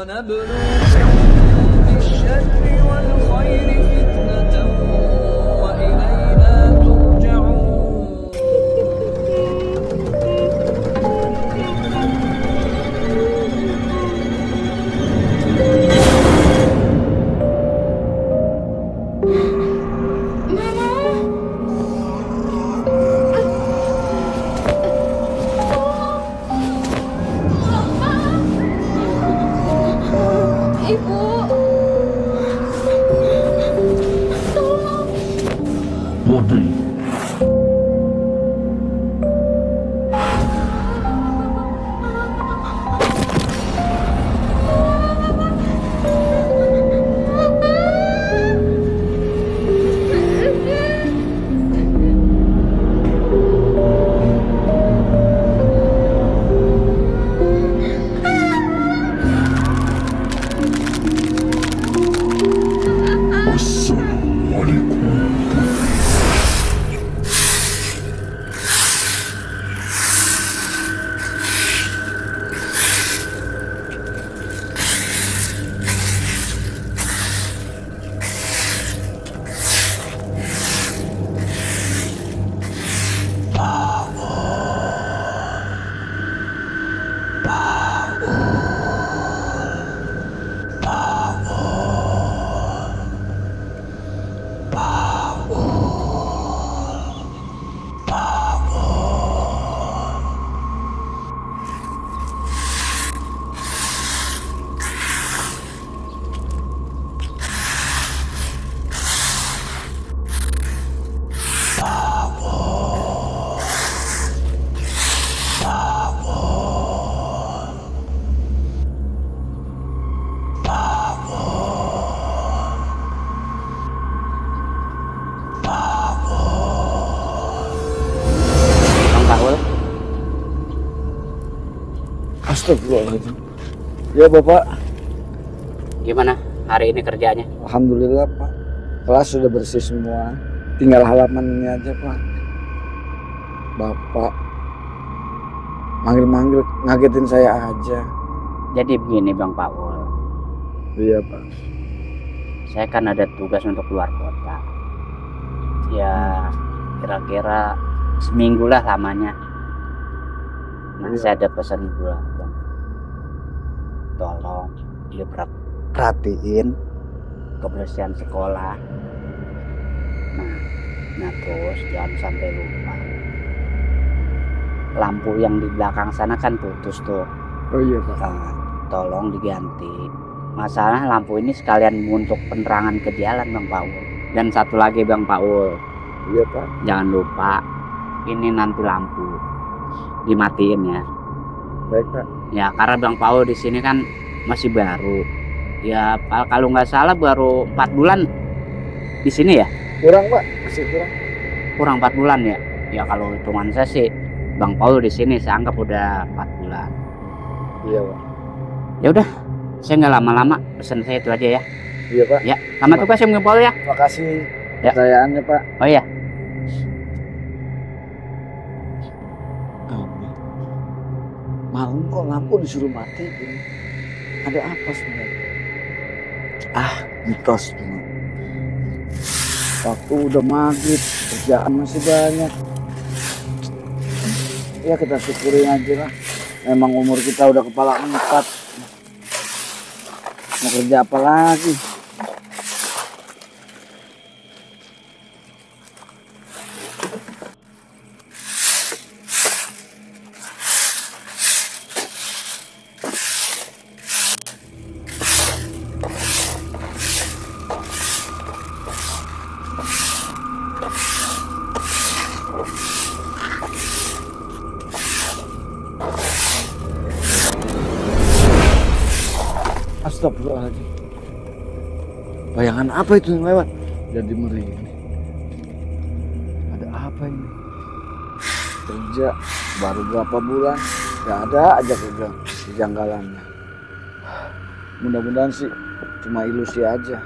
ونبلوكم بالشر والخير فتنة وإلينا ترجعون. Astagfirullahaladzim. Ya Bapak. Gimana hari ini kerjanya? Alhamdulillah Pak. Kelas sudah bersih semua. Tinggal halaman ini aja Pak. Bapak manggil-manggil ngagetin saya aja. Jadi begini Bang Paul. Iya Pak. Saya kan ada tugas untuk keluar kota. Ya kira-kira seminggu lah lamanya. Nah Iya. saya ada pesan pula Bang. Tolong perhatiin kebersihan sekolah. Nah terus jangan sampai lupa. Lampu yang di belakang sana kan putus tuh. Oh iya Pak. Nah, tolong diganti. Masalah lampu ini sekalian untuk penerangan ke jalan Bang Paul. Dan satu lagi Bang Paul. Iya Pak. Jangan lupa ini nanti lampu dimatiin ya. Baik Pak. Ya karena Bang Paul di sini kan masih baru. Ya kalau nggak salah baru 4 bulan di sini ya. Kurang Pak, masih kurang. Kurang 4 bulan ya. Ya kalau hitungan saya sih Bang Paul di sini saya anggap udah 4 bulan. Iya Pak. Ya udah, saya nggak lama-lama, pesan saya itu aja ya. Iya Pak. Ya, selamat tugas ya Bang Paul ya. Terima kasih Ya. percayaannya Pak. Oh iya. Malam kok lampu disuruh matiin. Ada apa sebenarnya? Mitos cuma. Waktu udah maghrib, kerjaan masih banyak. Ya kita syukurin aja lah. Memang umur kita udah kepala 4. Mau kerja apa lagi? Astagfirullahaladzim. Bayangan apa itu yang lewat? Jadi merinding. Ada apa ini? Kerja baru berapa bulan, gak ada aja kejanggalannya. Mudah-mudahan sih cuma ilusi aja.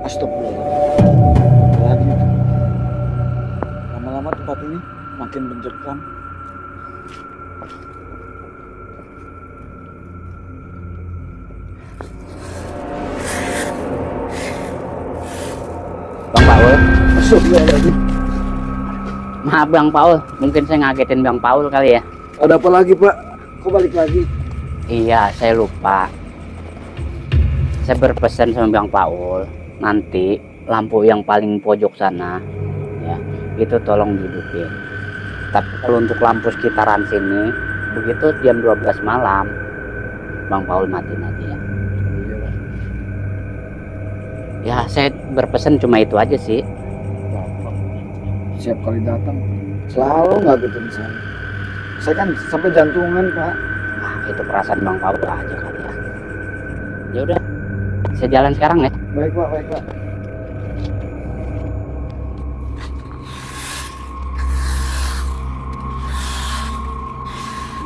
Astagfirullahaladzim. Lagi itu. Lama-lama tempat ini makin mencekam. Bang Paul, Masuk ya lagi. maaf Bang Paul, mungkin saya ngagetin Bang Paul kali ya. Ada apa lagi Pak? Kok balik lagi? Iya, saya lupa. Saya berpesan sama Bang Paul, nanti lampu yang paling pojok sana, ya, itu tolong dihidupin. Tapi kalau untuk lampu sekitaran sini, begitu jam 12 malam, Bang Paul matiin aja ya. Ya, saya berpesan cuma itu aja sih. Setiap kali datang selalu ngagetin saya. Saya kan sampai jantungan Pak. Nah, itu perasaan Bang Paul aja kali ya. Ya udah, saya jalan sekarang ya. Baik Pak, baik Pak.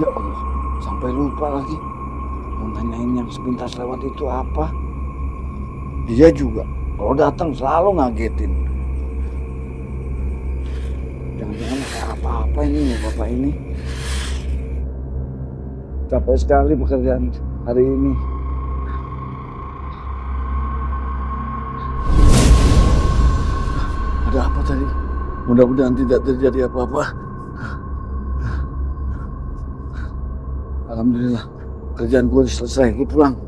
Ya Allah, sampai lupa lagi. Mau tanyain yang sepintas lewat itu apa? Dia juga kalau datang selalu ngagetin. Jangan-jangan ada apa-apa ini ya Bapak ini. Capek sekali pekerjaan hari ini. Ada apa tadi? Mudah-mudahan tidak terjadi apa-apa. Alhamdulillah, kerjaan gue selesai. Gue pulang.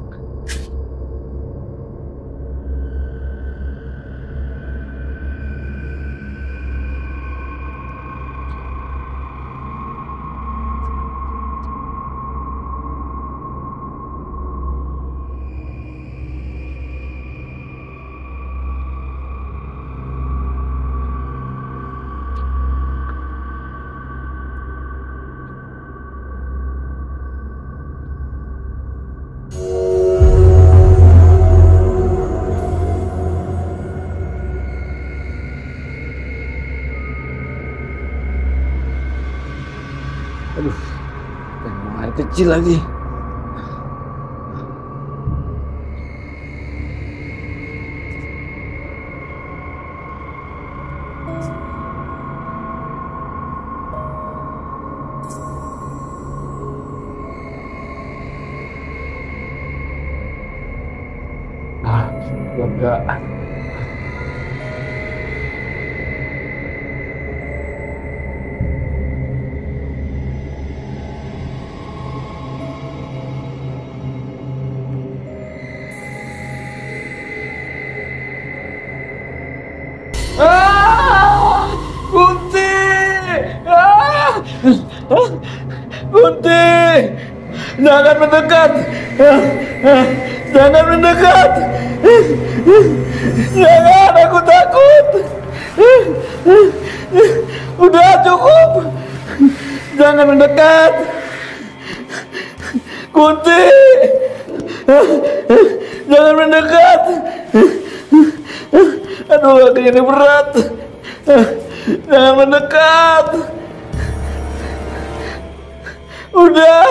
Aduh, pengen air kecil lagi. Lega. Kunti! Kunti! Jangan mendekat! Jangan mendekat! Jangan, aku takut! Udah cukup! Jangan mendekat! Kunti! Jangan mendekat! Aduh, kaki ini berat! Jangan mendekat. Udah.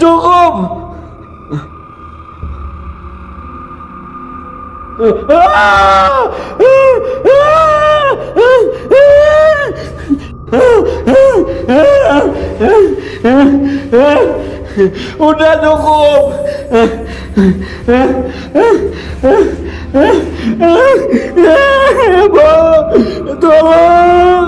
Cukup. Udah cukup. Tolong.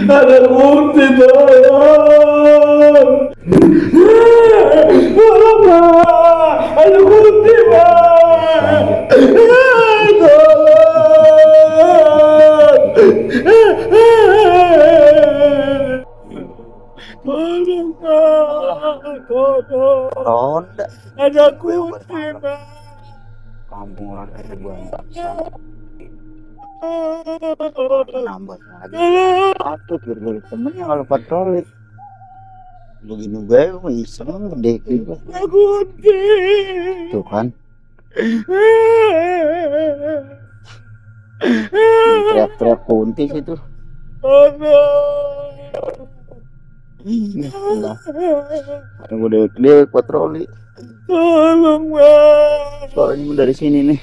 Ada Kunti, tolong! Tolong, Pak! Ada Kunti, Pak! Tolong, Pak! Tolong! Ronda. Ada Kunti, Pak! Kampung orang ada buang nambah lagi. Satu kira temennya kalau patroli. Begini gue iseng gede juga. Kunti! Tuh kan. Teriak-teriak Kunti situ. Oh no! Nah, ada gede patroli. Tolong, Pak! Soalnya dari sini nih.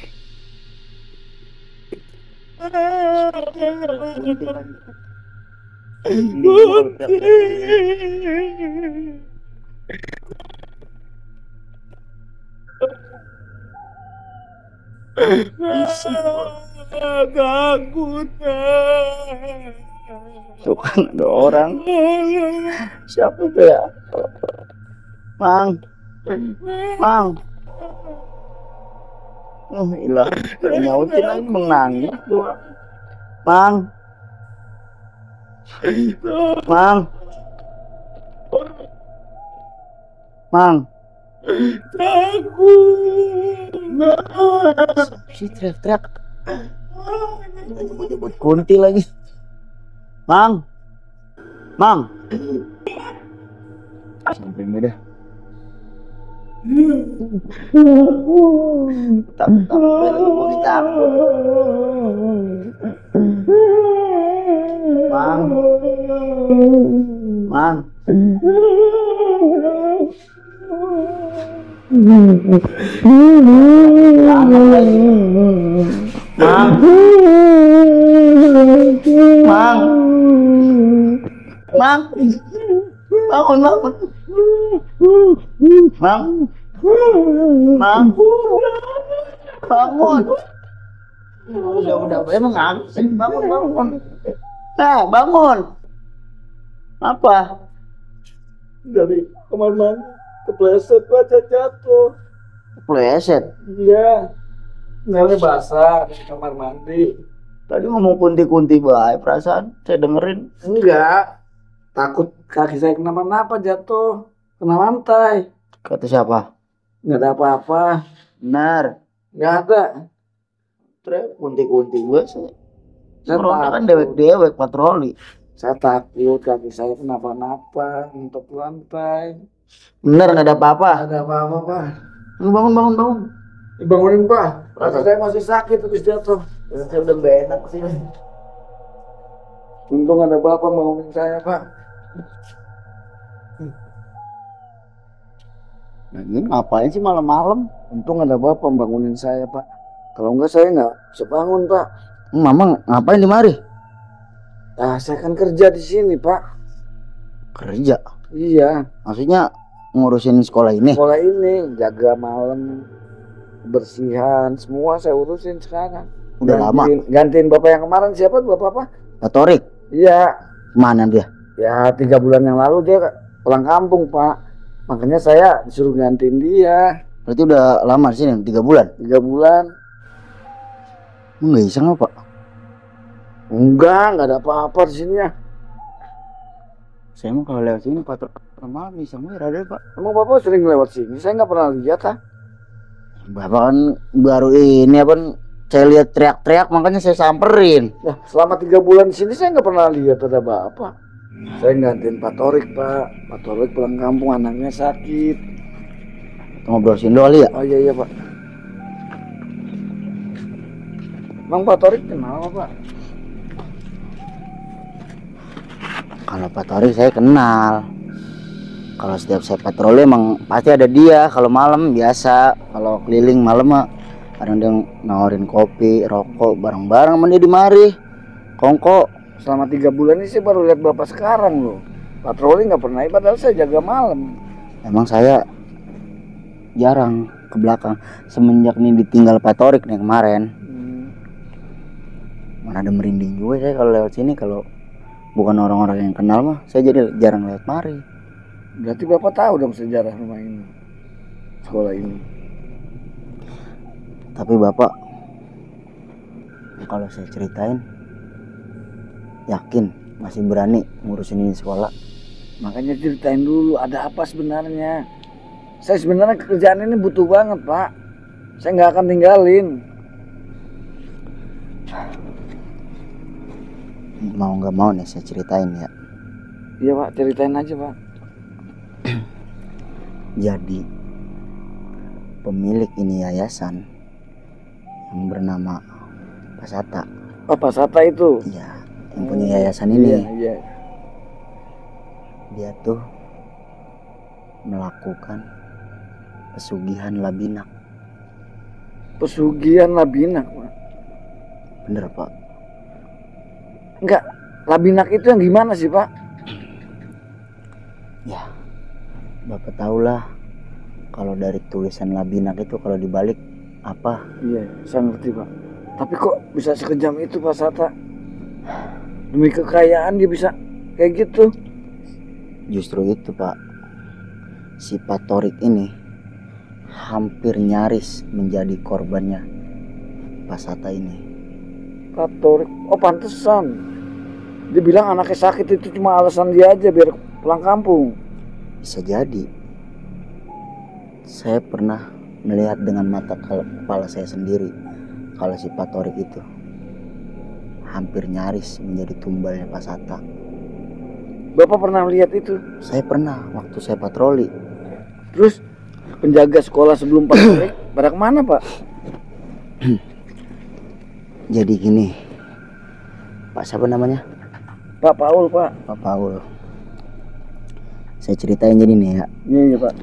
Takut. Tuh kan ada orang. Siapa itu ya? Mang. Mang. Oh ilah, nyautin lagi menangis tuh. Mang. Mang. Mang. Takut. Si teriak-teriak. Nyebut Kunti lagi. Mang. Mang. Sampai beda. Takut lagi mau ditakut. Mang. Mang. Mang. Mang. Mang. Bangun, bangun. Mang. Mang. Bangun. Udah, emang ngantuk. Bangun, bangun. Nah, bangun. Apa? Dari kamar mandi kepleset, Pak, jatuh. Pleset. Iya. Melnya basah di kamar mandi. Tadi ngomong kunti-kunti baik, perasaan saya dengerin. Enggak. Takut kaki saya kenapa-napa jatuh. Kena lantai. Kata siapa? Nggak ada apa-apa. Benar. Nggak ada. Terus kunti-kunti gue Saya Corona kan takut. dewek-dewek patroli. Saya takut kaki saya kenapa-napa untuk lantai. Bener nggak ada Nggak apa-apa. ada apa-apa, Pak. Bangun, bangun, bangun. Dibangunin, Pak. Kaki saya masih sakit habis jatuh. Saya udah gak enak sih. Untung ada bapak bangunin saya, Pak. Nah, ini ngapain sih malam-malam? Untung ada bapak bangunin saya, Pak. Kalau enggak saya nggak bisa bangun, Pak. Mama ngapain di mari? Nah, saya kan kerja di sini, Pak. Kerja. Iya, Maksudnya ngurusin sekolah ini. sekolah ini jaga malam, bersihan, semua saya urusin sekarang. Udah lama. Gantiin bapak yang kemarin siapa tuh, bapak apa? Pak Torik. Iya, Mana dia? ya 3 bulan yang lalu dia pulang kampung, Pak. Makanya saya disuruh gantiin dia. Berarti udah lama di sini, 3 bulan. 3 bulan. Nggak iseng apa? Enggak ada apa-apa di sini ya. Saya mau kalau lewat sini patroli malam iseng ada Pak. Emang bapak sering lewat sini? Saya nggak pernah lihat, ah. Bapak kan baru ini apa saya lihat teriak-teriak makanya saya samperin. Nah, selama 3 bulan di sini saya nggak pernah lihat ada bapak. Saya gantiin Pak Torik, Pak. Pak Torik pulang kampung, anaknya sakit. Ngobrol Sindo kali ya? Oh iya Pak. Emang Pak Torik kenal Pak? Kalau Pak Torik saya kenal. Kalau setiap saya patroli emang pasti ada dia. Kalau malam biasa, kalau keliling malam mah kadang dia nawarin kopi, rokok, bareng-bareng sama dia di mari. Kongko. Selama 3 bulan ini saya baru lihat bapak sekarang loh. Patroli nggak pernah, padahal saya jaga malam. Emang saya jarang ke belakang semenjak nih ditinggal Pak Torik nih kemarin. Mana ada merinding juga saya kalau lewat sini. Kalau bukan orang-orang yang kenal mah saya jadi jarang lewat mari. Berarti bapak tahu dong sejarah rumah ini, sekolah ini. Tapi bapak, kalau saya ceritain, yakin masih berani ngurusin ini sekolah? Makanya ceritain dulu ada apa sebenarnya. Saya sebenarnya kerjaan ini butuh banget Pak. Saya nggak akan tinggalin. Mau nggak mau nih saya ceritain ya. Iya Pak, ceritain aja Pak. Jadi pemilik ini yayasan yang bernama Pak Sata. Oh Pak Sata itu? Iya, yang punya yayasan ini. Iya. Dia tuh melakukan pesugihan Labinak. Pesugihan Labinak Pak? Bener Pak? Enggak, Labinak itu yang gimana sih Pak? Ya, Bapak tahulah kalau dari tulisan Labinak itu kalau dibalik apa? Iya, saya ngerti Pak. Tapi kok bisa sekejam itu Pak Sata? Demi kekayaan dia bisa kayak gitu? Justru itu Pak, si Pak Torik ini hampir nyaris menjadi korbannya Pak Sata ini. Pak Torik, oh pantesan. Dia bilang anaknya sakit itu cuma alasan dia aja biar pulang kampung. Bisa jadi. Saya pernah melihat dengan mata kepala saya sendiri kalau si Pak Torik itu hampir nyaris menjadi tumbalnya Pak Sata. Bapak pernah lihat itu? Saya pernah waktu saya patroli. Terus penjaga sekolah sebelum Pak Torik pada kemana Pak? Jadi gini, Pak siapa namanya? Pak Paul Pak. Pak Paul. Saya ceritain jadi nih ya. Iya Pak.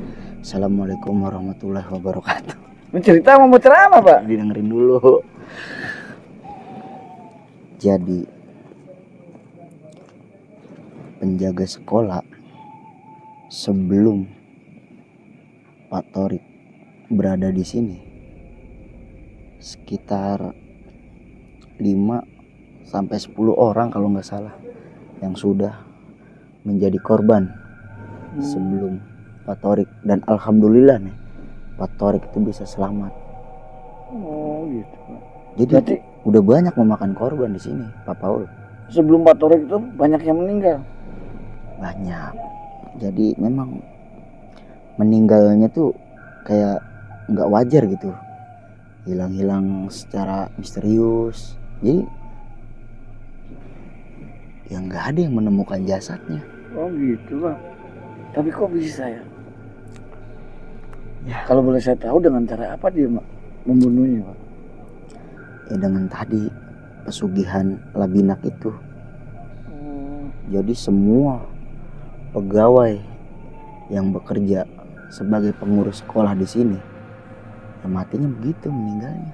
Assalamualaikum warahmatullahi wabarakatuh. Ini cerita mau ceramah Pak? Didengerin dulu. Jadi penjaga sekolah sebelum Pak Torik berada di sini sekitar 5 sampai 10 orang kalau nggak salah yang sudah menjadi korban sebelum Pak Torik, dan alhamdulillah nih Pak Torik itu bisa selamat. Oh gitu Pak. Jadi Berarti udah banyak memakan korban di sini Pak Paul. sebelum Pak Torik itu banyak yang meninggal. Banyak. Jadi memang meninggalnya tuh kayak nggak wajar gitu, hilang-hilang secara misterius. Jadi yang nggak ada yang menemukan jasadnya. Oh gitu Pak. Tapi kok bisa ya? Ya kalau boleh saya tahu dengan cara apa dia membunuhnya Pak? Ya dengan tadi pesugihan Labinak itu. Jadi semua pegawai yang bekerja sebagai pengurus sekolah di sini, ya matinya begitu, meninggalnya.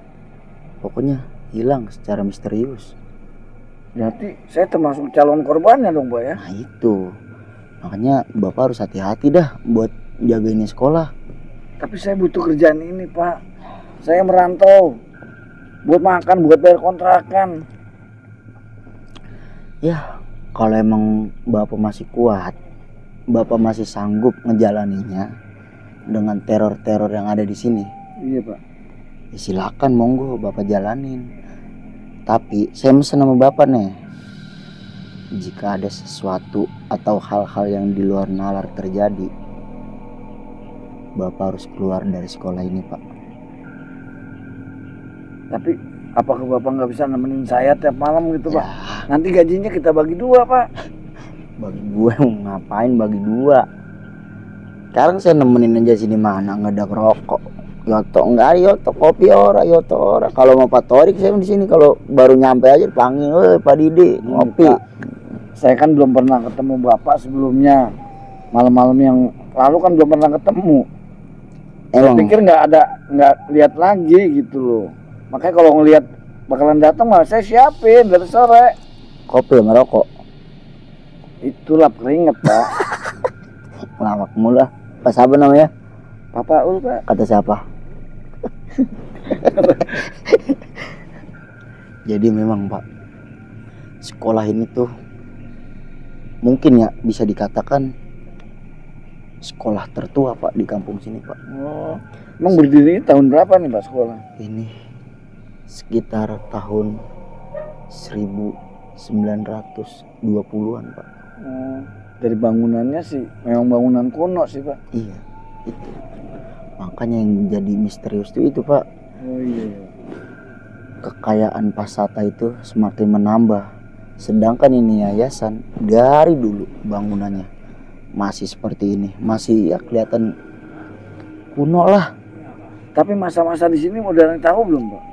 Pokoknya hilang secara misterius. Berarti saya termasuk calon korbannya dong Pak ya? Nah itu, makanya Bapak harus hati-hati dah buat jagain sekolah. Tapi saya butuh kerjaan ini Pak. Saya merantau, buat makan, buat bayar kontrakan. Ya kalau emang Bapak masih kuat, Bapak masih sanggup ngejalaninya dengan teror-teror yang ada di sini, Iya Pak. ya silakan monggo Bapak jalanin. Tapi saya mesen sama Bapak nih, jika ada sesuatu atau hal-hal yang di luar nalar terjadi, Bapak harus keluar dari sekolah ini Pak. Tapi Apakah Bapak nggak bisa nemenin saya tiap malam gitu, Pak? Ya, Nanti gajinya kita bagi 2, Pak. bagi gue mau ngapain bagi 2? Sekarang saya nemenin aja sini mana ngedak rokok. Yoto enggak, yoto kopi ora, yoto ora. Kalau mau patorik saya di sini, kalau baru nyampe aja dipanggil, "Woi, Pak Didi, ngopi." Pak, saya kan belum pernah ketemu Bapak sebelumnya. Malam-malam yang lalu kan belum pernah ketemu. Saya Emang pikir nggak lihat lagi gitu loh. Makanya kalau ngelihat bakalan datang malah saya siapin dari sore. kopi sama rokok. Itulah keringet, Pak. Lawak mula. Pak siapa namanya? Papa Ul, Pak. Kata siapa? Jadi memang Pak, sekolah ini tuh mungkin ya bisa dikatakan sekolah tertua Pak di kampung sini Pak. Oh, emang berdiri tahun berapa nih, Pak, sekolah? Ini sekitar tahun 1920-an Pak. Oh, dari bangunannya sih memang bangunan kuno sih, Pak. Iya, itu. Makanya yang jadi misterius itu Pak. Oh iya. Kekayaan Pasata itu semakin menambah. Sedangkan ini yayasan dari dulu bangunannya masih seperti ini, masih ya kelihatan kuno lah. Tapi masa-masa di sini udah ada yang tahu belum, Pak?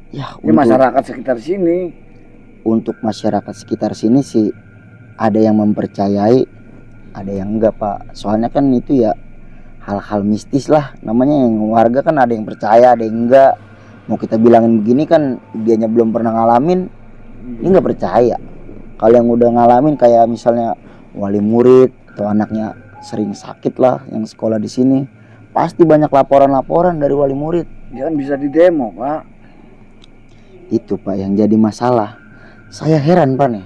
Ya Ini masyarakat sekitar sini. untuk masyarakat sekitar sini sih ada yang mempercayai, ada yang enggak Pak. Soalnya kan itu ya hal-hal mistis lah namanya, yang warga kan ada yang percaya, ada yang enggak. Mau kita bilangin begini kan dianya belum pernah ngalamin, dia nggak percaya. Kalau yang udah ngalamin kayak misalnya wali murid atau anaknya sering sakit lah yang sekolah di sini, pasti banyak laporan-laporan dari wali murid. Dia kan bisa di demo, Pak. Itu Pak yang jadi masalah. Saya heran Pak nih,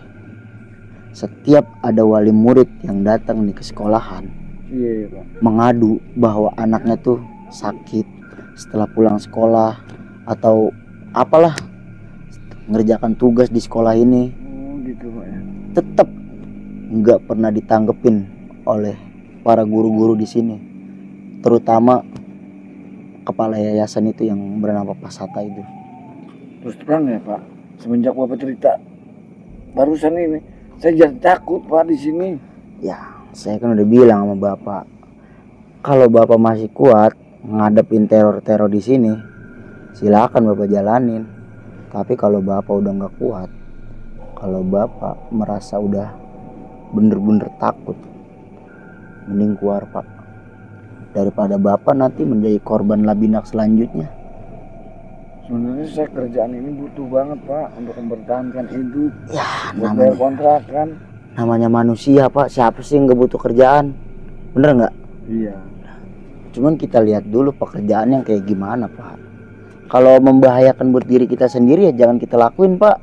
setiap ada wali murid yang datang nih ke sekolahan Iya, Pak. mengadu bahwa anaknya tuh sakit setelah pulang sekolah atau apalah ngerjakan tugas di sekolah ini, Oh, gitu, Pak ya. tetap nggak pernah ditanggepin oleh para guru-guru di sini, terutama kepala yayasan itu yang bernama Pasata itu. Terus terang ya, Pak, semenjak Bapak cerita barusan ini, saya jadi takut, Pak, di sini. Ya, saya kan udah bilang sama Bapak, kalau Bapak masih kuat ngadepin teror-teror di sini, silakan Bapak jalanin. Tapi kalau Bapak udah nggak kuat, kalau Bapak merasa udah bener-bener takut, mending keluar Pak, daripada Bapak nanti menjadi korban labinak selanjutnya. Sebenarnya saya kerjaan ini butuh banget, Pak, untuk mempertahankan hidup, Ya buat bayar namanya, kontrakan. namanya manusia Pak, siapa sih yang nggak butuh kerjaan, bener nggak? Iya. Cuman kita lihat dulu pekerjaan yang kayak gimana Pak. Kalau membahayakan buat diri kita sendiri ya jangan kita lakuin Pak.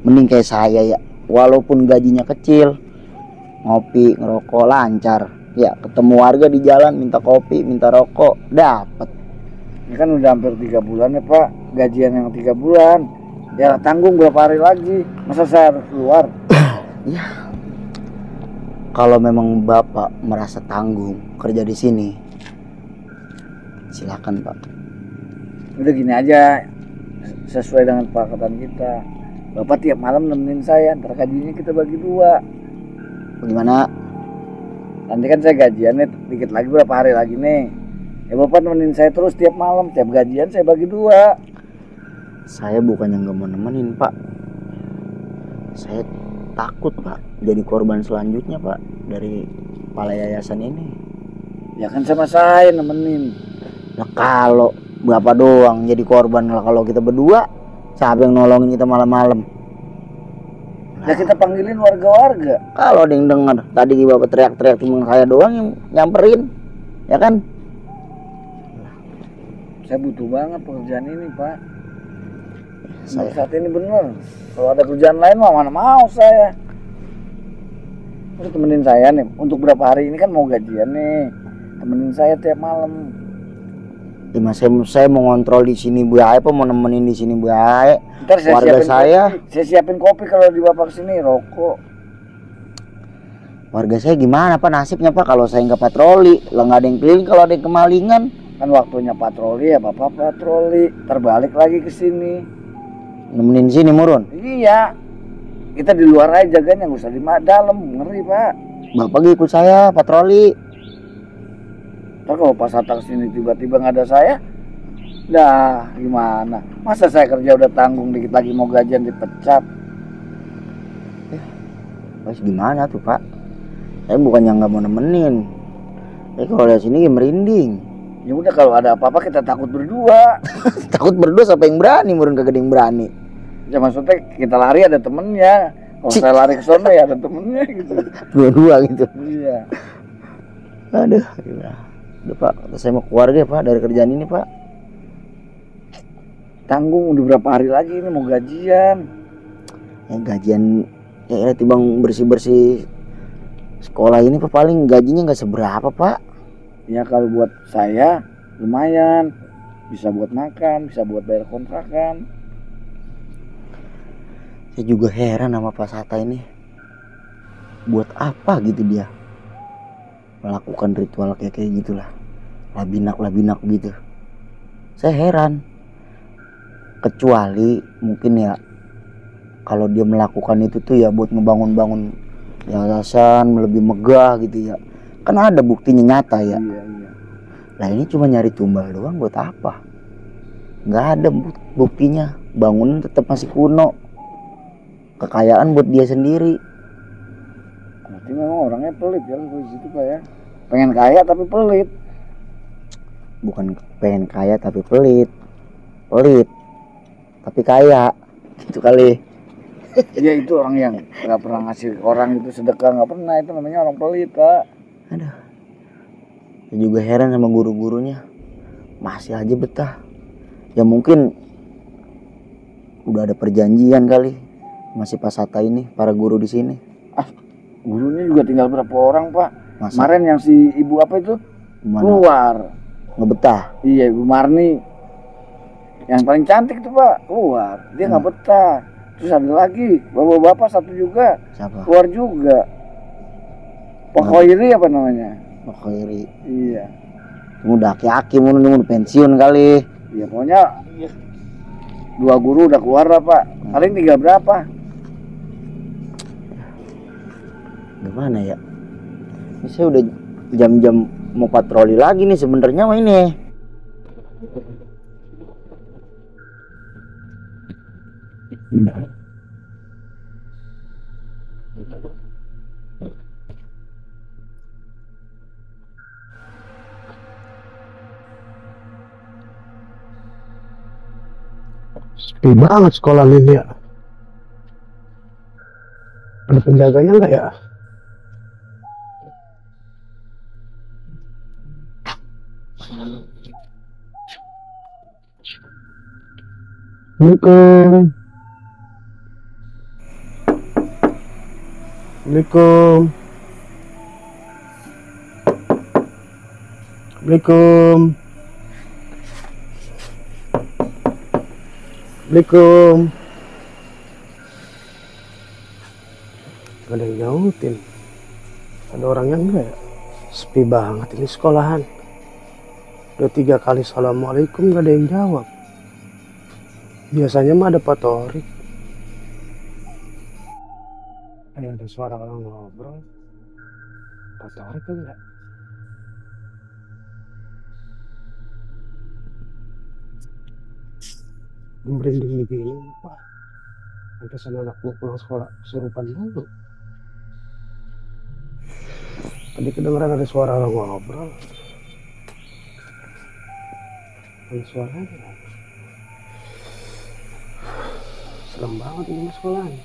Mending kayak saya ya, walaupun gajinya kecil, ngopi ngerokok lancar ya, ketemu warga di jalan minta kopi minta rokok dapat. Ini kan udah hampir 3 bulan ya, Pak, gajian yang 3 bulan. Ya tanggung berapa hari lagi, masa saya harus keluar? Ya kalau memang Bapak merasa tanggung kerja di sini, silakan Pak. Udah gini aja, sesuai dengan kesepakatan kita. Bapak tiap malam nemenin saya, ntar gajinya kita bagi 2. Bagaimana? Nanti kan saya gajiannya dikit lagi, berapa hari lagi nih. Ya Bapak nemenin saya terus tiap malam, tiap gajian saya bagi 2. Saya bukannya nggak mau nemenin Pak, saya takut Pak jadi korban selanjutnya Pak dari kepala yayasan ini. Ya kan sama saya nemenin. Nah kalau Bapak doang jadi korban lah, kalau kita berdua siapa yang nolongin kita malam-malam? Ya kita panggilin warga-warga. Kalau ada yang dengar tadi Bapak teriak-teriak cuma saya doang yang nyamperin, ya kan? Saya butuh banget pekerjaan ini, Pak. Saya Saat ini bener. Kalau ada kerjaan lain mah mana mau saya. Terus temenin saya nih. Untuk berapa hari ini kan mau gajian nih. Temenin saya tiap malam. ya, saya mau ngontrol di sini Bu Ae, apa mau nemenin di sini Bu Ae. Ntar saya Warga siapin saya, kopi. Saya siapin kopi kalau di Bapak kesini, rokok. warga saya gimana Pak nasibnya Pak kalau saya nggak patroli, lah nggak ada yang keliling, kalau ada yang kemalingan. Kan waktunya patroli ya Bapak patroli, terbalik lagi ke sini. Nemenin sini Murun. Iya. Kita di luar aja jaganya, nggak usah di dalam, ngeri Pak. Bapak ikut saya patroli. Ntar kalau pas datang sini tiba-tiba nggak ada saya, dah gimana? Masa saya kerja udah tanggung, dikit lagi mau gajian dipecat? Terus gimana tuh Pak? Saya bukannya nggak mau nemenin. Tapi kalau lihat sini merinding. Ya udah kalau ada apa-apa kita takut berdua. Takut berdua siapa yang berani, Murun kagak ada yang berani. Ya maksudnya kita lari ada temennya. Kalau saya lari ke sana ya ada temennya gitu. Dua-dua gitu. Iya. Aduh, gimana? Udah Pak, saya mau keluarga ya Pak dari kerjaan ini Pak. Tanggung udah berapa hari lagi ini mau gajian. Ya gajian ya timbang bersih-bersih sekolah ini Pak paling gajinya nggak seberapa Pak. Ya kalau buat saya lumayan, bisa buat makan, bisa buat bayar kontrakan. Saya juga heran sama Pak Sata ini. Buat apa gitu dia melakukan ritual kayak gitulah, labinak gitu. Saya heran. Kecuali mungkin ya kalau dia melakukan itu tuh ya buat ngebangun-bangun yayasan lebih megah gitu ya. Kan ada buktinya nyata ya. Iya. Nah ini cuma nyari tumbal doang buat apa? Nggak ada buktinya. Bangunan tetap masih kuno. Kekayaan buat dia sendiri. Berarti memang orangnya pelit ya kalau gitu Pak ya. Pengen kaya tapi pelit. Bukan pengen kaya tapi pelit. Pelit tapi kaya. Gitu kali. Ya itu orang yang nggak pernah ngasih orang itu sedekah, nggak pernah, itu namanya orang pelit Pak. Aduh. Saya juga heran sama guru-gurunya. Masih aja betah. Ya mungkin udah ada perjanjian kali masih Pak Sata ini, para guru di sini. Gurunya juga tinggal berapa orang Pak? Masa? Kemarin yang si ibu apa itu Mana? keluar. Ngebetah. Iya Ibu Marni. Yang paling cantik tuh Pak keluar. Dia nggak betah. Terus ada lagi bapak-bapak satu juga Siapa? keluar juga. Pak Khairi apa namanya? Pak Khairi. Iya. Udah aki-aki mau pensiun kali. Iya pokoknya 2 guru udah keluar lah Pak. Paling tinggal berapa? Gimana ya? Ini saya udah jam-jam mau patroli lagi nih sebenarnya mah ini. Sepi banget sekolah ini ya. Ada penjaganya nggak ya? Assalamualaikum. Assalamualaikum. Assalamualaikum. Assalamualaikum. Gak ada yang nyautin. Ada orangnya enggak ya? Sepi banget ini sekolahan. Udah 3 kali assalamualaikum gak ada yang jawab. Biasanya mah ada Pak Torik. Ada suara orang ngobrol. Pak Torik enggak? Merinding begini Pak. Pantesan anak gua pulang sekolah kesurupan dulu. Tadi kedengeran ada suara orang ngobrol. Ada suaranya. Serem banget ini sekolahan.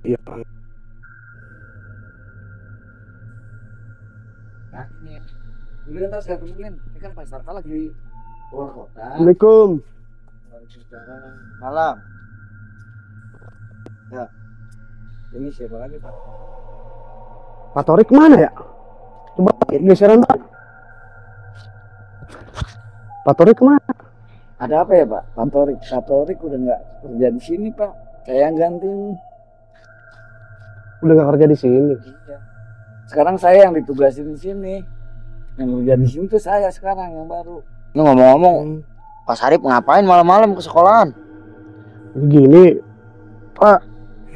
Iya. Nah, ini dulu kan saya temenin. Ini kan Pak Sarta lagi keluar kota. Assalamualaikum. Malam. Ya. Ini siapa lagi Pak? Pak Torik mana ya? Coba geseran Pak. Pak Torik kemana? Ada apa ya Pak? Pak Torik udah nggak kerja di sini Pak. Saya yang ganti. Udah gak kerja di sini. Iya. Sekarang saya yang ditugasin di sini. Yang kerja di sini tuh saya sekarang yang baru. Ini ngomong-ngomong, Pak Sarip ngapain malam-malam ke sekolahan? Begini, Pak.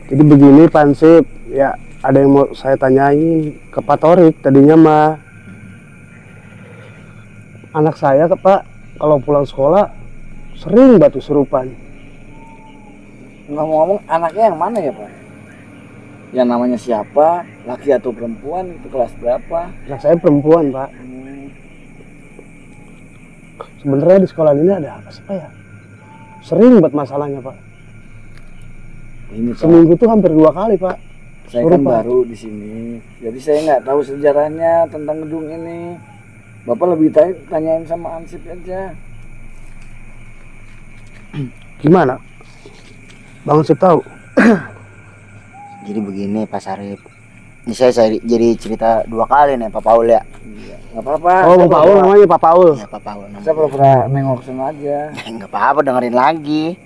Jadi begini Pansip, ya ada yang mau saya tanyain ke Pak Torik. Tadinya mah anak saya ke Pak kalau pulang sekolah sering batu serupan. Ngomong-ngomong anaknya yang mana ya Pak? Yang namanya siapa? Laki atau perempuan? Itu kelas berapa? Anak saya perempuan Pak. Sebenarnya di sekolah ini ada apa sih Pak ya? Sering banget masalahnya Pak. Ini Pak, Seminggu tuh hampir 2 kali Pak. saya kan Pak. baru di sini. Jadi saya nggak tahu sejarahnya tentang gedung ini. Bapak lebih tanyain sama Ansip aja. Gimana? Bang Sip tahu? Jadi begini Pak Sarip. Ini saya jadi cerita 2 kali nih Pak Paul ya. Iya, nggak apa-apa. Oh, Pak Paul namanya Pak Paul. Ya Pak Paul namanya. Saya pura-pura nengok sana aja. Nggak apa-apa, dengerin lagi.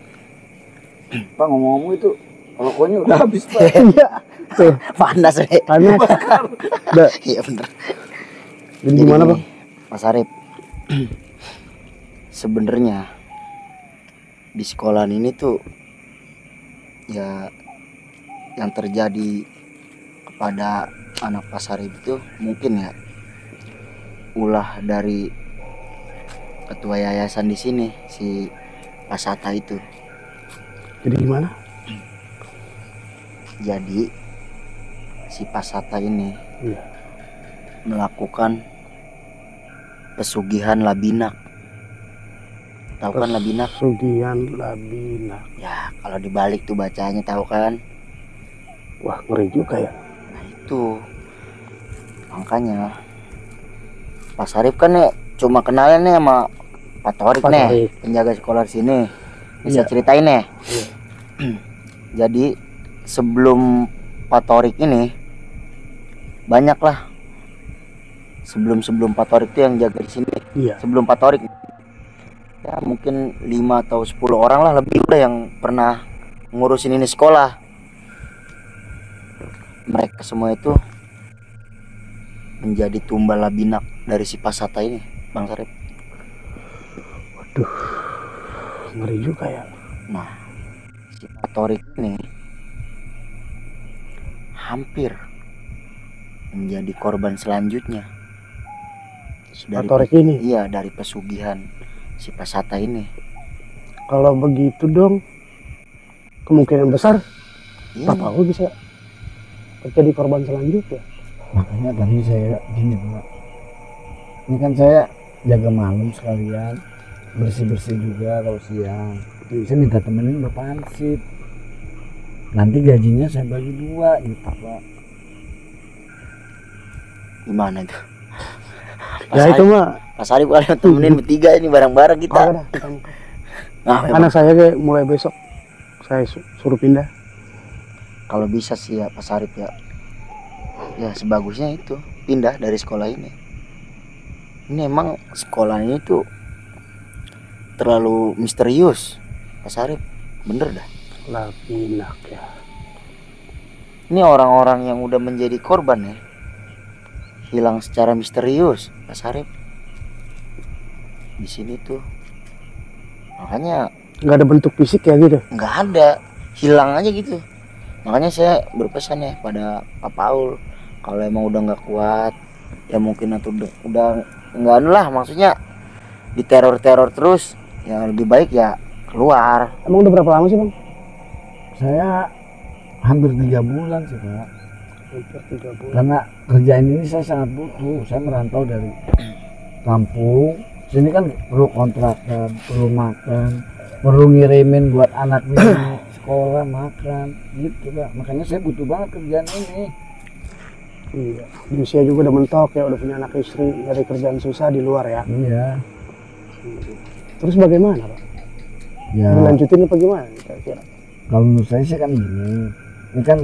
Pak ngomong-ngomong itu rokoknya udah habis Pak. Iya. Tuh, Panas deh. panas. Udah. Iya bener. Jadi gimana, gini, Bang? Pak Sarip. Sebenarnya di sekolahan ini tuh ya yang terjadi kepada anak Pak Sarip itu mungkin ya ulah dari ketua yayasan di sini, si Pak Sata itu. Jadi gimana? Jadi si Pak Sata ini Iya. melakukan pesugihan Labinak. Tahu kan Labinak? Pesugihan Labinak. Ya, kalau dibalik tuh bacanya tahu kan? Wah, ngeri juga ya. Nah, itu. Makanya Pak Sarip kan nih cuma kenalnya nih sama Pak Torik Pak nih, Torik. penjaga sekolah di sini. Bisa Iya. ceritain nih. Iya. Jadi sebelum Pak Torik ini banyak lah. Sebelum Pak Torik tuh yang jaga di sini. Iya. Sebelum Pak Torik ya mungkin 5 atau 10 orang lah lebih udah yang pernah ngurusin ini sekolah. Mereka semua itu menjadi tumbal Labinak dari si Pasata ini, Bang Sarip. Waduh. Ngeri juga ya. Nah, si Pak Torik ini hampir menjadi korban selanjutnya. Pak Torik ini. Iya, dari pesugihan si Pasata ini. Kalau begitu dong, kemungkinan besar Iya. Pak Paul bisa jadi korban selanjutnya. Makanya tadi saya gini Pak. Ini kan saya jaga malam sekalian, bersih-bersih juga kalau siang. Saya minta temenin Bapak Ansip. Nanti gajinya saya bagi 2 gitu Pak. Gimana itu? Ya itu mah. Pak Sarip kalian temenin bertiga ini bareng-bareng kita. Kagak dah, kita. Nah, memang Anak saya kayak mulai besok saya suruh pindah. kalau bisa sih ya Pak Sarip ya. Ya sebagusnya itu pindah dari sekolah ini. Ini emang sekolah ini tuh terlalu misterius Pak Sarip. Bener dah. Labinak ya. Ini orang-orang yang udah menjadi korban ya hilang secara misterius Pak Sarip. Di sini tuh makanya Nggak ada bentuk fisik ya gitu. nggak ada, hilang aja gitu. Makanya saya berpesan ya pada Pak Paul, kalau emang udah nggak kuat ya mungkin atau udah nggak anu lah, maksudnya diteror-teror terus, yang lebih baik ya keluar. Emang udah berapa lama sih Bang? Saya hampir 3 bulan sih Pak. Hampir 3 bulan. Karena kerjaan ini saya sangat butuh. Saya merantau dari kampung. Sini kan perlu kontrakan, perlu makan, perlu ngirimin buat anak ini sekolah makan gitu Pak. Makanya saya butuh banget kerjaan ini. Iya. Di usia juga udah mentok ya, udah punya anak istri, dari kerjaan susah di luar ya. Iya. Terus bagaimana Pak? Ya Dilanjutin apa gimana kira-kira? kalau menurut saya sih kan gini. Ini kan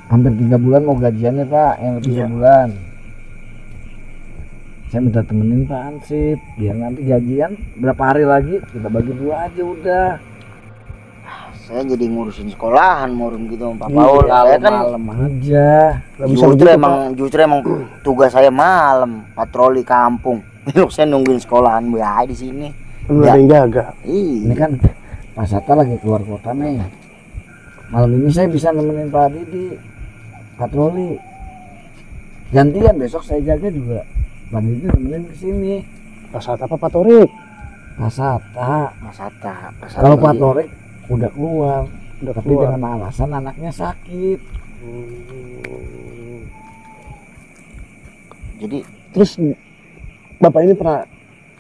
hampir 3 bulan mau gajiannya Pak, yang lebih Iya. sebulan. saya minta temenin Pak Ansip biar nanti gajian berapa hari lagi kita bagi 2 aja udah. Saya jadi ngurusin sekolahan murung gitu sama Pak Paul. Saya kan malam aja. Nggak bisa justru begitu, justru emang tugas saya malam, patroli kampung. Saya nungguin sekolahan Bu ya di sini. Kan udah ada yang jaga. Ini Iya. kan Pak Sata lagi keluar kota nih. Malam ini saya bisa nemenin Pak Didi patroli. Gantian besok saya jaga juga. Pak Didi nemenin ke sini. Pasat apa Pak Torik? Pak Sata. Mas Hatta. Kalau Pak Torik udah keluar, Udah tapi keluar. dengan alasan anaknya sakit. Jadi Terus Bapak ini pernah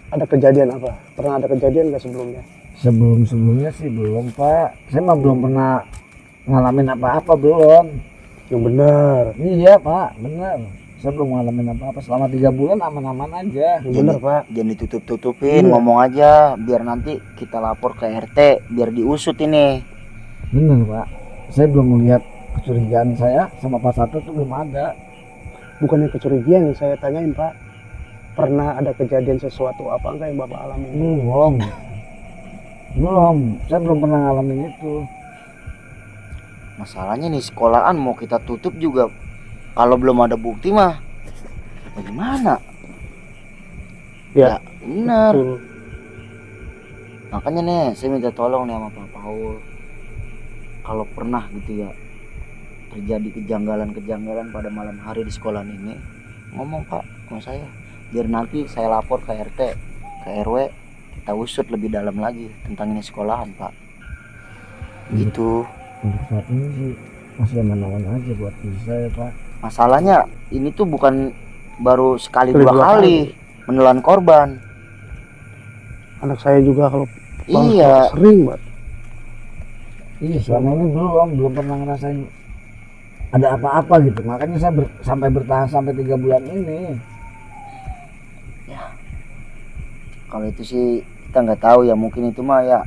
ada kejadian apa? Pernah ada kejadian nggak sebelumnya? Sebelumnya sih belum Pak. Saya mah belum pernah ngalamin apa-apa belum. Yang benar. Iya Pak, bener. Saya belum ngalamin apa-apa selama 3 bulan aman-aman aja. Yang benar Pak. jangan ditutup-tutupin, Iya. ngomong aja biar nanti kita lapor ke RT biar diusut ini. Bener Pak. Saya belum melihat kecurigaan saya sama Pak Sata tuh belum ada. Bukannya kecurigaan yang saya tanyain Pak. Pernah ada kejadian sesuatu apa enggak yang Bapak alami? Belum. Saya belum pernah ngalamin itu. Masalahnya nih sekolahan mau kita tutup juga kalau belum ada bukti mah bagaimana? Ya. Benar. Betul. Makanya nih saya minta tolong nih sama Pak Paul. Kalau pernah gitu ya terjadi kejanggalan-kejanggalan pada malam hari di sekolahan ini, ngomong Pak sama saya. Biar nanti saya lapor ke RT, ke RW, kita usut lebih dalam lagi tentang ini sekolahan Pak. Gitu. Untuk saat ini sih masih aman-aman aja buat diri saya Pak. Masalahnya ini tuh bukan baru sekali Sekali dua dua kali menelan korban. Anak saya juga kalau Iya. sering Pak. Iya selama ini belum pernah ngerasain ada apa-apa gitu. Makanya saya sampai bertahan sampai 3 bulan ini. Kalau itu sih kita nggak tahu ya, mungkin itu mah ya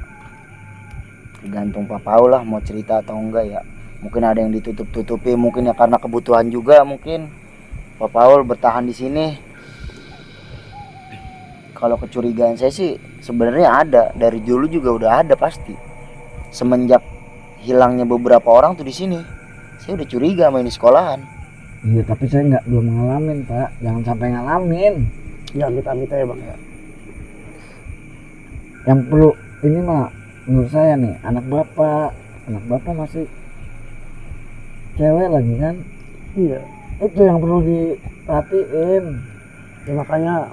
tergantung Pak Paul lah mau cerita atau enggak ya. Mungkin ada yang ditutup-tutupi, mungkin ya karena kebutuhan juga mungkin Pak Paul bertahan di sini. Kalau kecurigaan saya sih sebenarnya ada, dari dulu juga udah ada pasti. Semenjak hilangnya beberapa orang tuh di sini, saya udah curiga sama ini sekolahan. Iya tapi saya belum ngalamin Pak. Jangan sampai ngalamin. Ya amit-amit ya Bang ya. Yang perlu ini mah menurut saya nih anak bapak masih cewek lagi kan. Iya. Itu yang perlu diperhatiin. Ya makanya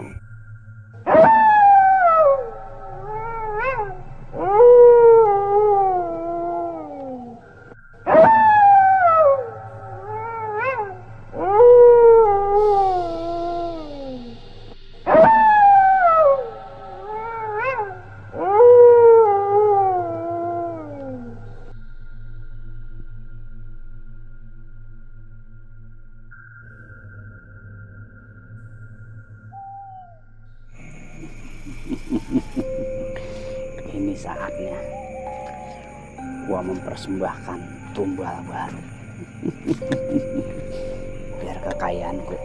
Ini saatnya gua mempersembahkan tumbal baru. Biar kekayaanku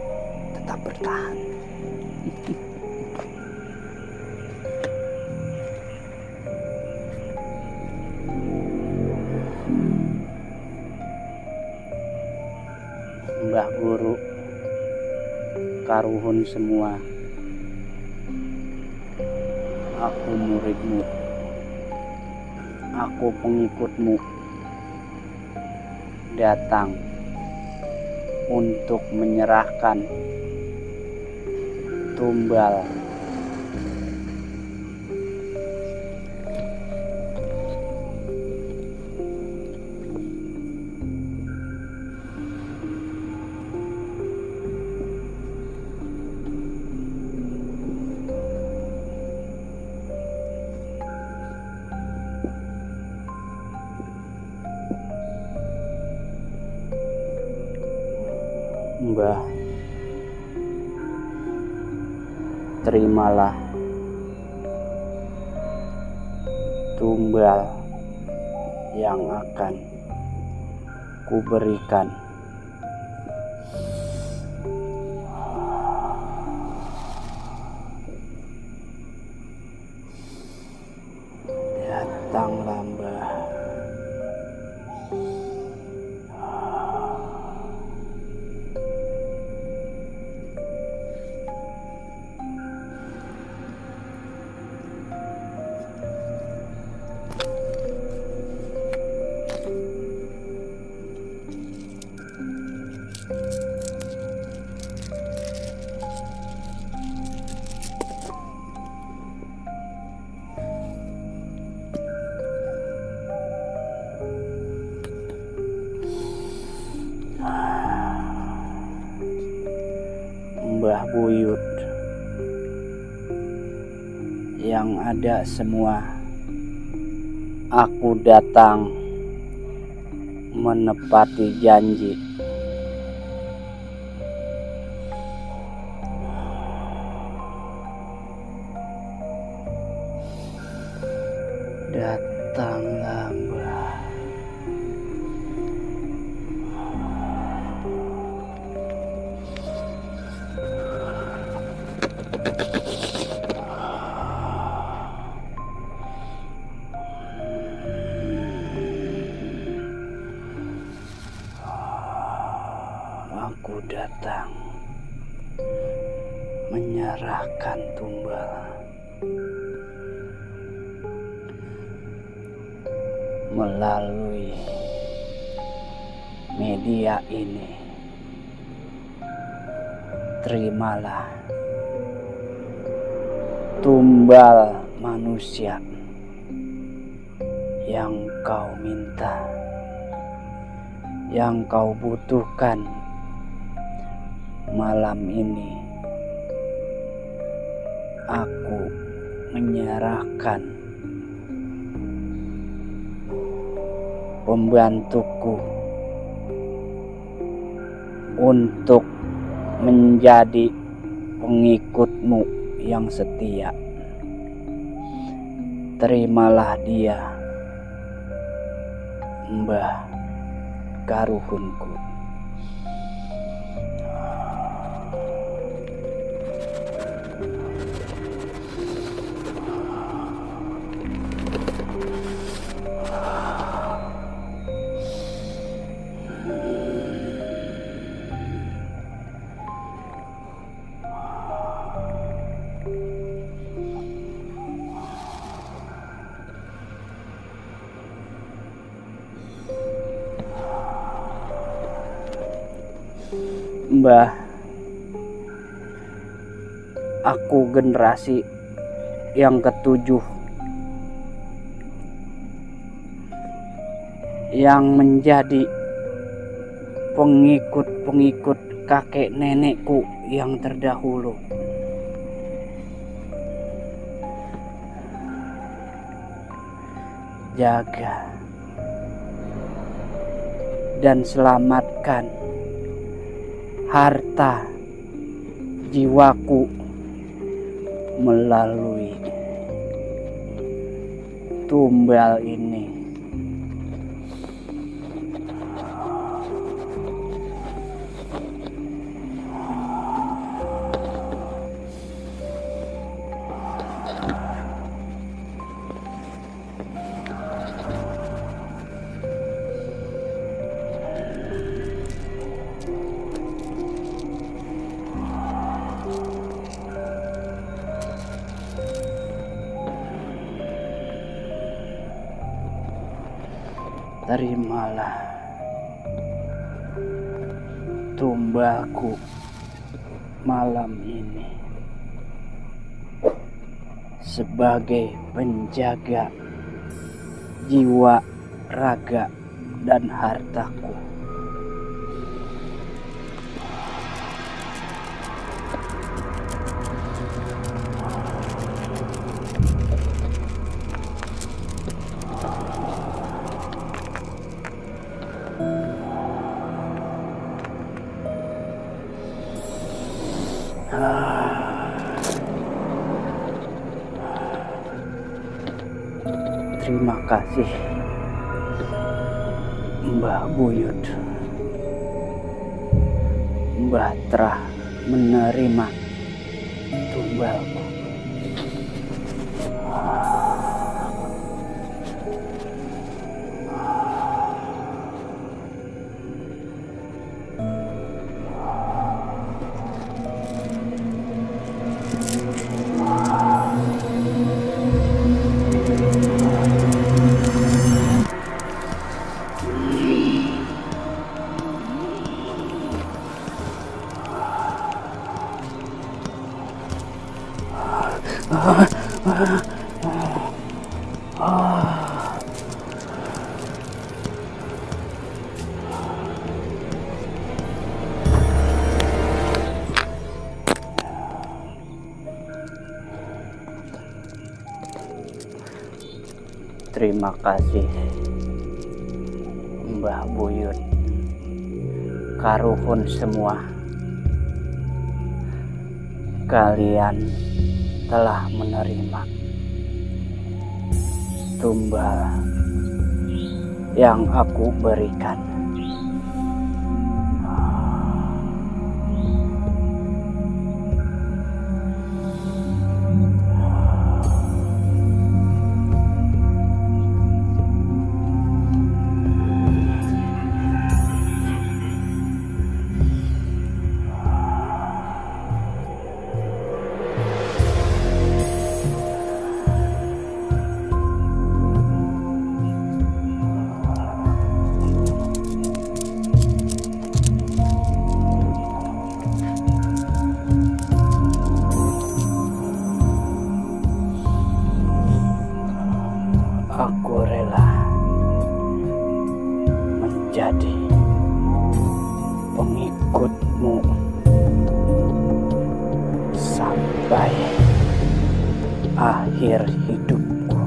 tetap bertahan. Mbah Guru, karuhun semua, aku muridmu, aku pengikutmu, datang untuk menyerahkan tumbal. Mbah, terimalah tumbal yang akan kuberikan. Buyut, yang ada semua aku datang menepati janji. Datanglah Mbah. Aku datang menyerahkan tumbal. Melalui media ini, terimalah tumbal manusia yang kau minta, yang kau butuhkan malam ini. Aku menyerahkan pembantuku untuk menjadi pengikutmu yang setia. Terimalah dia, Mbah Karuhunku. Mbah, aku generasi yang ketujuh yang menjadi pengikut-pengikut kakek nenekku yang terdahulu. Jaga dan selamatkan harta jiwaku melalui tumbal ini. Terimalah tumbalku malam ini sebagai penjaga jiwa, raga, dan hartaku. Terima kasih, Mbah Buyut. Mbah telah menerima tumbalku. Terima kasih Mbah Buyut, Karuhun semua. Kalian telah menerima tumbal yang aku berikan. Aku rela menjadi pengikutmu sampai akhir hidupku.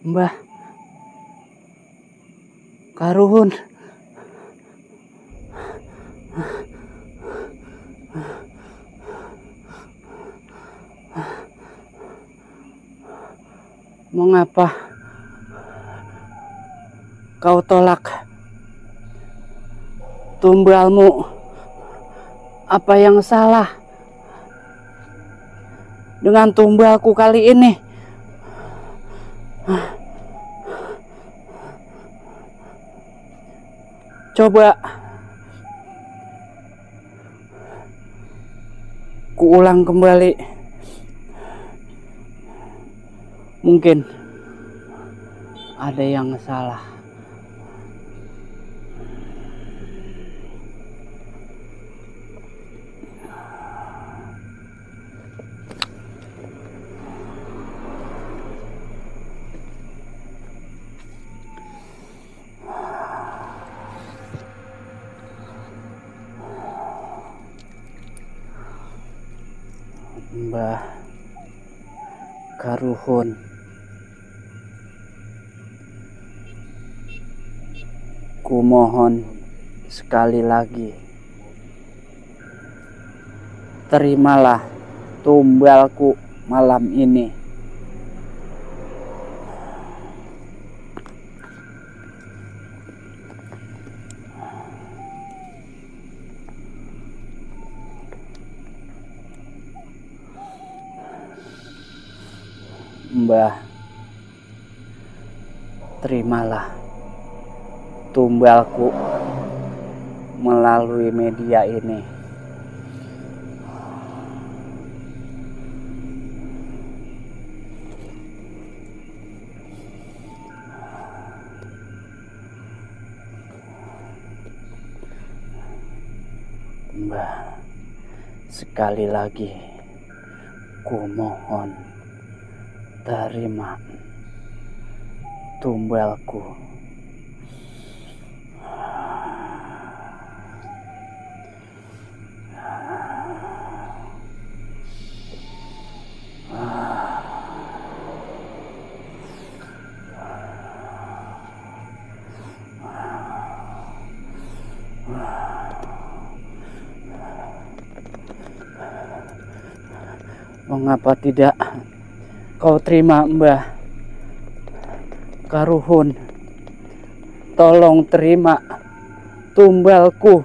Mbah Karuhun, mengapa kau tolak tumbalmu? Apa yang salah dengan tumbalku kali ini? Coba kuulang kembali. Mungkin ada yang salah. Mbah Karuhun, kumohon sekali lagi, terimalah tumbalku malam ini. Mbah, terimalah tumbalku melalui media ini. Mbah, sekali lagi kumohon, terima tumbalku. Mengapa tidak kau terima, Mbah Karuhun? Tolong terima tumbalku.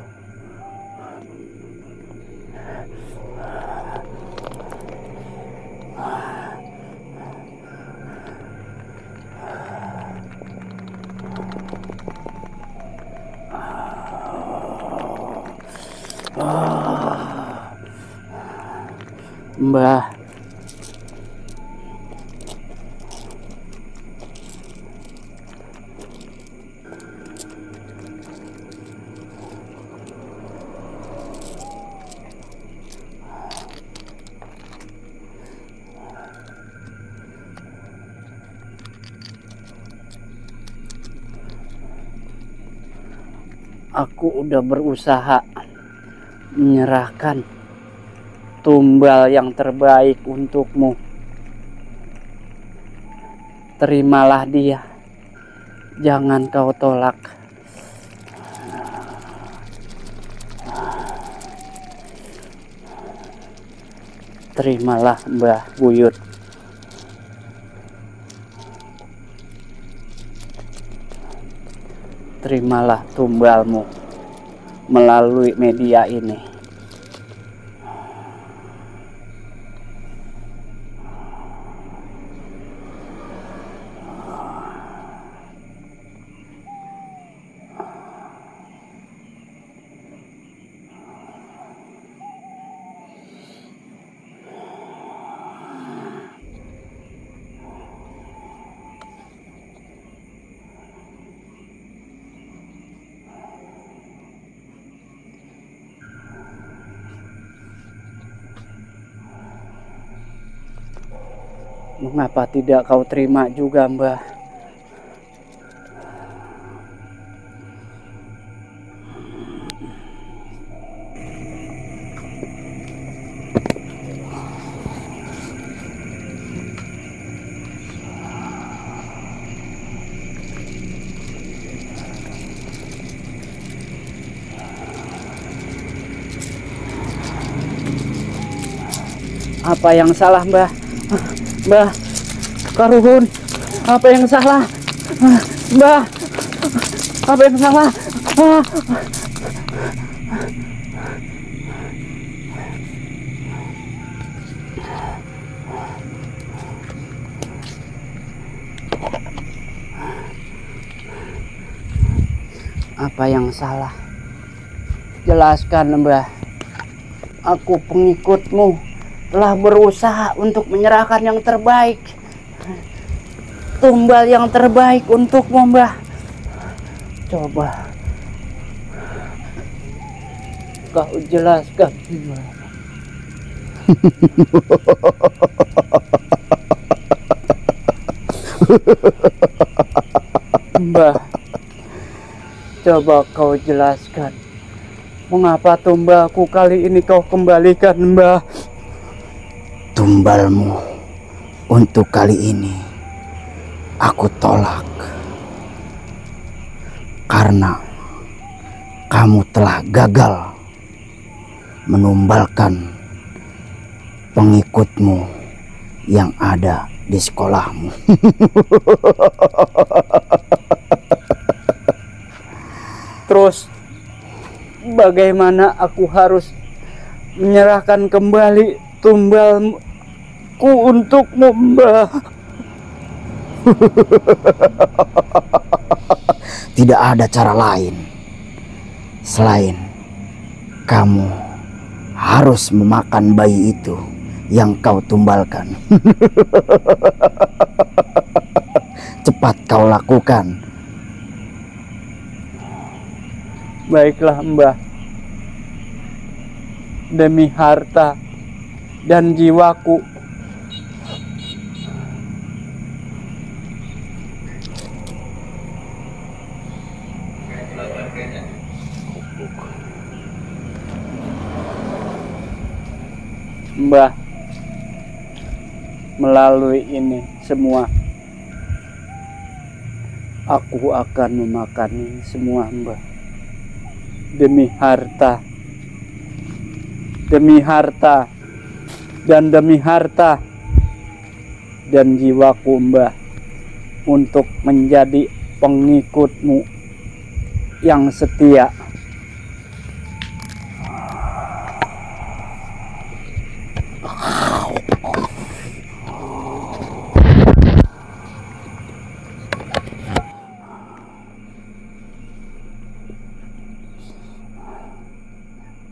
Mbah, aku udah berusaha menyerahkan tumbal yang terbaik untukmu. Terimalah dia, jangan kau tolak. Terimalah Mbah Buyut. Terimalah tumbalmu melalui media ini. Mengapa tidak kau terima juga, Mbah? Apa yang salah, Mbah? Mbah, karuhun, apa yang salah? Mbah, apa yang salah? Apa yang salah? Jelaskan, Mbah. Aku pengikutmu, telah berusaha untuk menyerahkan yang terbaik, tumbal yang terbaik untukmu, Mbah. Coba kau jelaskan, Mbah. Mbah, coba kau jelaskan, mengapa tumbalku kali ini kau kembalikan, Mbah? Tumbalmu untuk kali ini aku tolak karena kamu telah gagal menumbalkan pengikutmu yang ada di sekolahmu. Terus bagaimana aku harus menyerahkan kembali tumbalku untukmu, Mbah? Tidak ada cara lain selain kamu harus memakan bayi itu yang kau tumbalkan. Cepat kau lakukan. Baiklah, Mbah. Demi harta dan jiwaku, Mbah, melalui ini semua aku akan memakan ini semua, Mbah. Demi harta, demi harta, dan demi harta dan jiwaku, Mbah, untuk menjadi pengikutmu yang setia.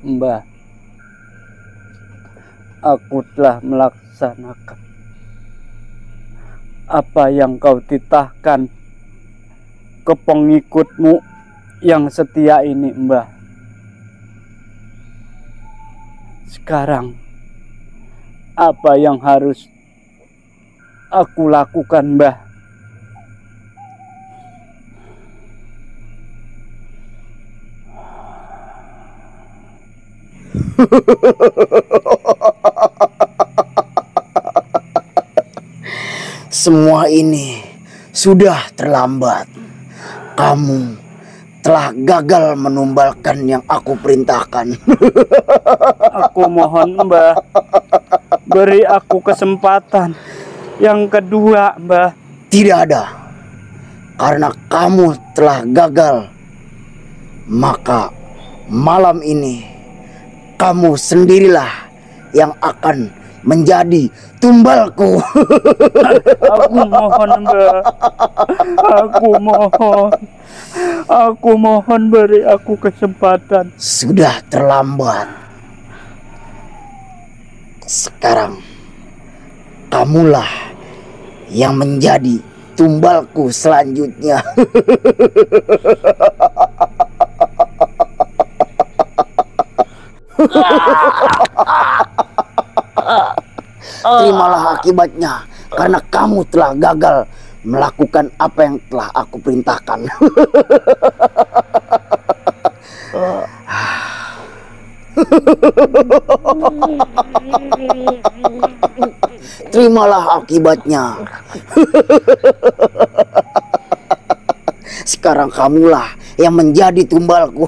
Mbah, aku telah melaksanakan apa yang kau titahkan ke pengikutmu yang setia ini, Mbah. Sekarang, apa yang harus aku lakukan, Mbah? Semua ini sudah terlambat. Kamu telah gagal menumbalkan yang aku perintahkan. Aku mohon, Mbah, beri aku kesempatan yang kedua, Mbah. Tidak ada. Karena kamu telah gagal, maka malam ini kamu sendirilah yang akan menjadi tumbalku. Aku mohon, Mbah. Aku mohon beri aku kesempatan. Sudah terlambat. Sekarang kamulah yang menjadi tumbalku selanjutnya. Terimalah akibatnya, karena kamu telah gagal melakukan apa yang telah aku perintahkan. Terimalah akibatnya. Sekarang kamulah yang menjadi tumbalku.